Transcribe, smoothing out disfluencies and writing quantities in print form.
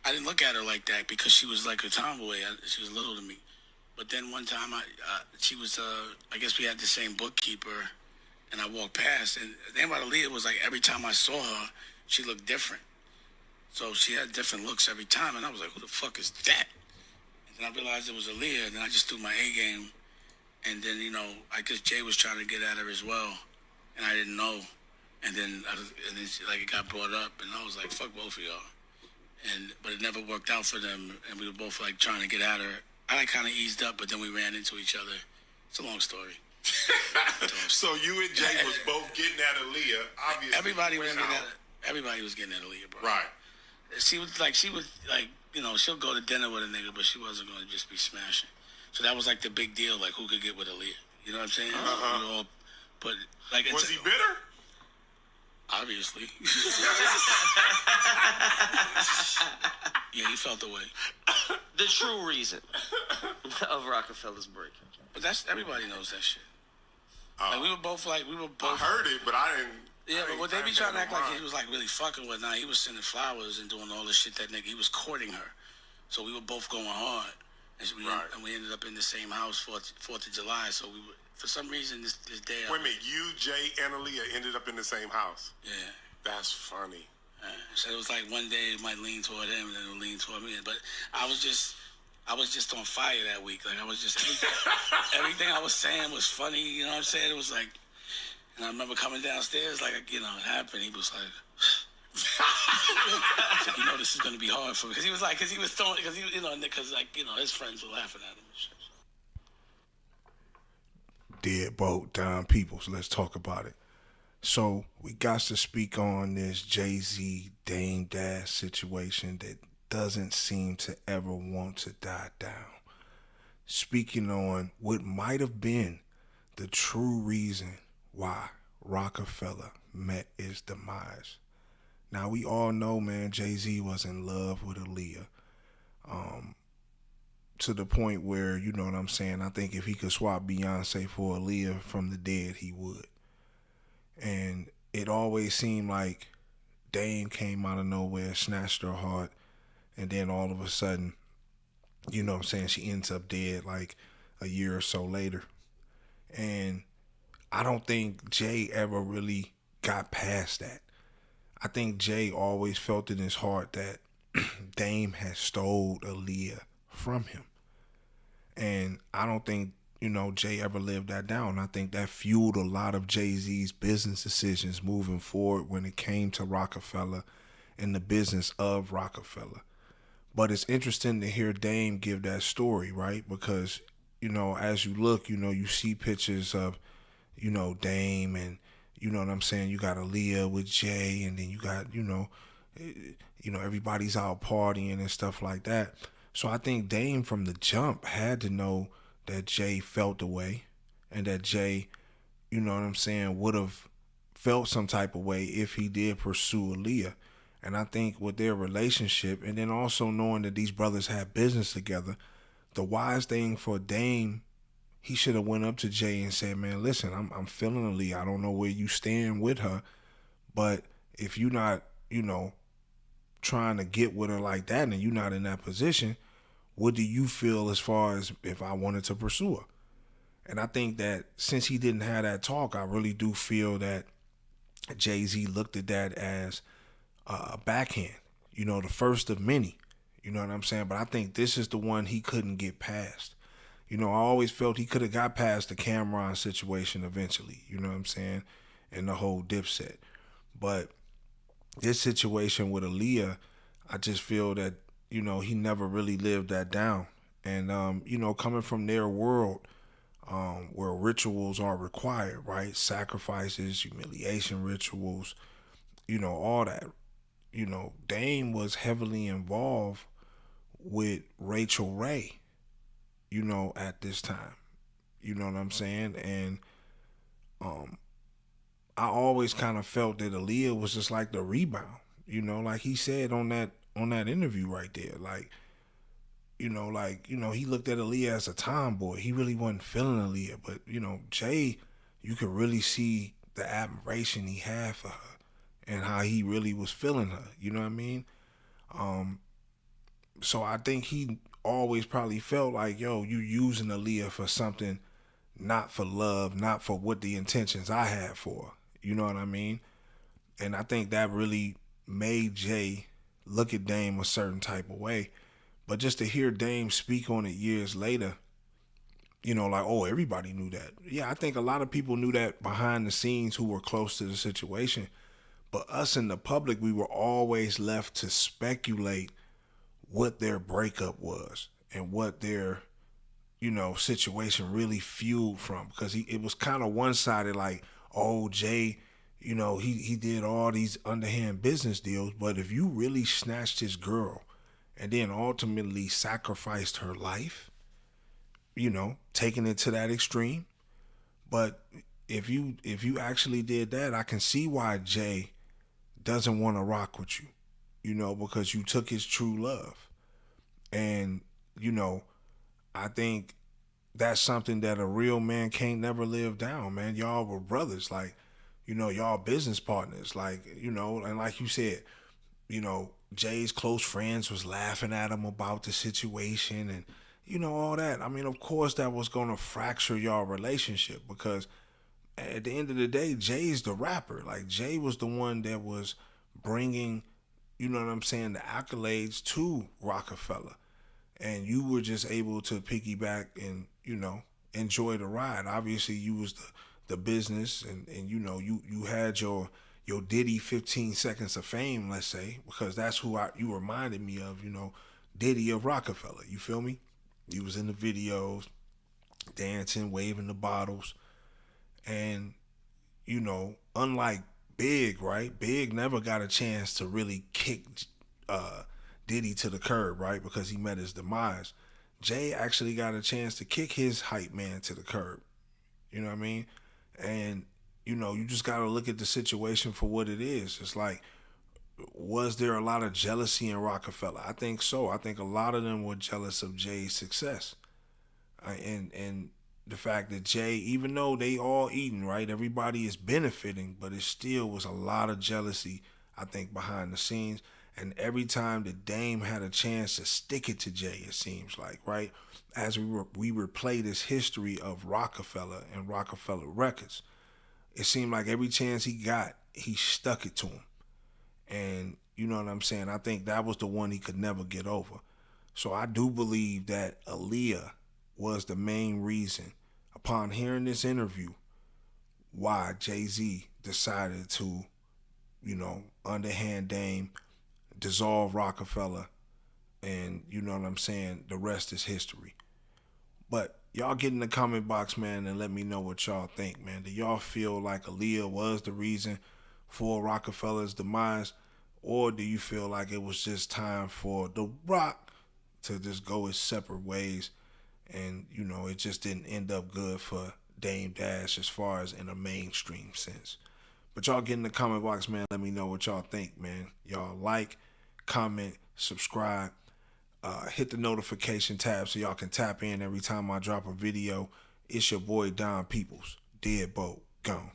I didn't look at her like that because she was like a tomboy. She was little to me. But then one time, she was, I guess we had the same bookkeeper, and I walked past, and the thing about Aaliyah was like every time I saw her, she looked different. So she had different looks every time, and I was like, who the fuck is that? And then I realized it was Aaliyah, and then I just threw my A game. And then, I guess Jay was trying to get at her as well, and I didn't know. And then she, like, it got brought up, and I was like, fuck both of y'all. But it never worked out for them, and we were both like trying to get at her. I like kind of eased up, but then we ran into each other. It's a long story. So you and Jay was both getting at Aaliyah, obviously. Everybody was getting at Aaliyah, bro. Right. She was like, she'll go to dinner with a nigga, but she wasn't going to just be smashing. So that was like the big deal, like who could get with Aaliyah. You know what I'm saying? Uh-huh. But like, was he bitter? Obviously. Yeah, he felt the way. The true reason of Roc-A-fella's breaking. But everybody knows that shit. Like we were both. I heard it, but I didn't. Yeah, but they be trying to act like he was like really fucking with. Nah, he was sending flowers and doing all the shit that nigga. He was courting her, so we were both going hard, and we ended up in the same house 4th of July. So we were, for some reason this day. Wait a minute, you, Jay, and Aaliyah ended up in the same house. Yeah, that's funny. So it was like one day it might lean toward him, and then it would lean toward me. But I was just on fire that week. Like I was just everything I was saying was funny. You know what I'm saying? It was like. And I remember coming downstairs, like, it happened. He was like, said, this is going to be hard for me. Because he was like, because his friends were laughing at him and shit. Deadbolt, Don Peoples, let's talk about it. So, we got to speak on this Jay-Z, Dame Dash situation that doesn't seem to ever want to die down. Speaking on what might have been the true reason why Roc-A-fella met his demise. Now, we all know, man, Jay-Z was in love with Aaliyah. To the point where, you know what I'm saying, I think if he could swap Beyonce for Aaliyah from the dead, he would. And it always seemed like Dame came out of nowhere, snatched her heart, and then all of a sudden, you know what I'm saying, she ends up dead like a year or so later. And I don't think Jay ever really got past that. I think Jay always felt in his heart that Dame had stole Aaliyah from him. And I don't think, Jay ever lived that down. I think that fueled a lot of Jay-Z's business decisions moving forward when it came to Roc-A-fella and the business of Roc-A-fella. But it's interesting to hear Dame give that story, right? Because, as you look, you see pictures of Dame, and you know what I'm saying, you got Aaliyah with Jay, and then you got, everybody's out partying and stuff like that. So I think Dame from the jump had to know that Jay felt the way, and that Jay, you know what I'm saying, would have felt some type of way if he did pursue Aaliyah. And I think with their relationship, and then also knowing that these brothers had business together, the wise thing for Dame, he should have went up to Jay and said, man, listen, I'm feeling Aaliyah. I don't know where you stand with her, but if you're not, trying to get with her like that and you're not in that position, what do you feel as far as if I wanted to pursue her? And I think that since he didn't have that talk, I really do feel that Jay-Z looked at that as a backhand, the first of many, you know what I'm saying? But I think this is the one he couldn't get past. I always felt he could have got past the Cameron situation eventually, you know what I'm saying, and the whole Dipset. But this situation with Aaliyah, I just feel that, he never really lived that down. And, coming from their world where rituals are required, right? Sacrifices, humiliation rituals, all that. Dame was heavily involved with Rachel Ray, at this time. You know what I'm saying? And I always kind of felt that Aaliyah was just like the rebound, like he said on that interview right there. He looked at Aaliyah as a tomboy. He really wasn't feeling Aaliyah. But, Jay, you could really see the admiration he had for her and how he really was feeling her. You know what I mean? So I think he always probably felt like, yo, you using Aaliyah for something, not for love, not for what the intentions I had for her. You know what I mean? And I think that really made Jay look at Dame a certain type of way. But just to hear Dame speak on it years later, like, oh, everybody knew that. Yeah, I think a lot of people knew that behind the scenes who were close to the situation. But us in the public, we were always left to speculate what their breakup was and what their, situation really fueled from. Because it was kind of one-sided, like, oh, Jay, he did all these underhand business deals. But if you really snatched his girl and then ultimately sacrificed her life, taking it to that extreme. But if you actually did that, I can see why Jay doesn't want to rock with you, because you took his true love. And, I think that's something that a real man can't never live down, man. Y'all were brothers, like, y'all business partners, like, and like you said, Jay's close friends was laughing at him about the situation and, all that. I mean, of course that was going to fracture y'all relationship because at the end of the day, Jay's the rapper. Like, Jay was the one that was bringing, the accolades to Roc-A-fella. And you were just able to piggyback and, enjoy the ride. Obviously, you was the business and you had your Diddy 15 seconds of fame, let's say, because that's who you reminded me of, Diddy of Roc-A-fella. You feel me? You was in the videos, dancing, waving the bottles. And, unlike Big, right? Big never got a chance to really kick Diddy to the curb, right? Because he met his demise. Jay actually got a chance to kick his hype man to the curb. You know what I mean? And, you just got to look at the situation for what it is. It's like, was there a lot of jealousy in Roc-A-fella? I think so. I think a lot of them were jealous of Jay's success. And the fact that Jay, even though they all eating, right, everybody is benefiting, but it still was a lot of jealousy, I think, behind the scenes. And every time that Dame had a chance to stick it to Jay, it seems like, right, as we replay this history of Roc-A-fella and Roc-A-fella Records, it seemed like every chance he got, he stuck it to him. And you know what I'm saying? I think that was the one he could never get over. So I do believe that Aaliyah was the main reason, upon hearing this interview, why Jay-Z decided to, underhand Dame, dissolve Roc-A-fella, and you know what I'm saying, the rest is history. But y'all get in the comment box, man, and let me know what y'all think, man. Do y'all feel like Aaliyah was the reason for Roc-A-fella's demise, or do you feel like it was just time for The Roc to just go his separate ways, and it just didn't end up good for Dame Dash as far as in a mainstream sense? But y'all get in the comment box, man. Let me know what y'all think, man. Y'all like, comment, subscribe, hit the notification tab so y'all can tap in every time I drop a video. It's your boy Don Peoples, Deadbolt, gone.